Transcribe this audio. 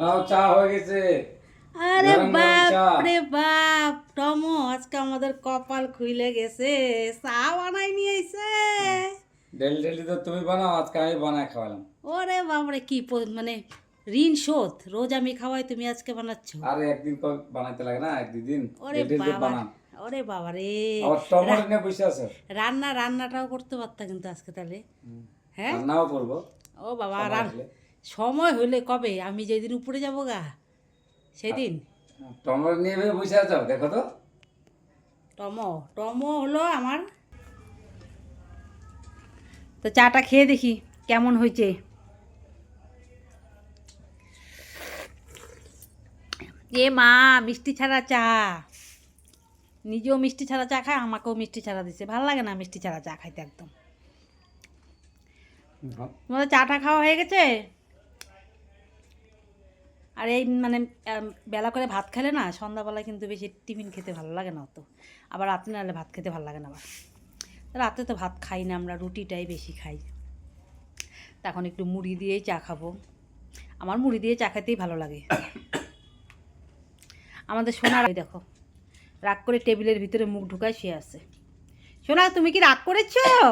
চা হয়ে গেছে। আরে গরম গরম বাপ চা। রে বাপ, টমো আজকে আমাদের কপাল খুইলে গেছে, চা বানাই নিয়ে আইছে। ডেলি ডেলি তো তুমি বানাও, আজকে আমি বানায় খাওয়ালাম। ওরে বাপরে কি মানে ঋণ শোধ, রোজ আমি খাওয়াই, তুমি আজকে বানাচ্ছ। আরে একদিন তো বানাইতে লাগে না, এক দুদিন। ওরে ডেলি ডেলি তো বাবা, বানান। ওরে বাবা রে। আবার টমেটো রা- নিয়ে বসে আছে। রান্নাটাও করতে পারতা কিন্তু আজকে তাহলে। হ্যাঁ। রান্নাও করবো ও বাবা, সময় আসলে। সময় হলে কবে? আমি যেদিন উপরে যাবো গা সেদিন। টমেটো নিয়ে বসে আছো, দেখো তো। টমো টমো হলো আমার। তো চাটা খেয়ে দেখি কেমন হয়েছে। এ মা, মিষ্টি ছাড়া চা। নিজেও মিষ্টি ছাড়া চা খায়, আমাকেও মিষ্টি ছাড়া দিছে। ভালো লাগে না মিষ্টি ছাড়া চা খাইতে একদম। তোমাদের চাটা খাওয়া হয়ে গেছে? আর এই মানে বেলা করে ভাত খেলে না, সন্ধ্যাবেলায় কিন্তু বেশি টিফিন খেতে ভালো লাগে না অত। আবার রাত্রে নাহলে ভাত খেতে ভালো লাগে না। আবার রাত্রে তো ভাত খাই না আমরা, রুটিটাই বেশি খাই। তখন একটু মুড়ি দিয়েই চা খাবো। আমার মুড়ি দিয়ে চা খেতেই ভালো লাগে। আমাদের সোনার ওই দেখো, রাগ করে টেবিলের ভিতরে মুখ ঢুকায় শুয়ে আছে। সোনা, তুমি কি রাগ করেছো?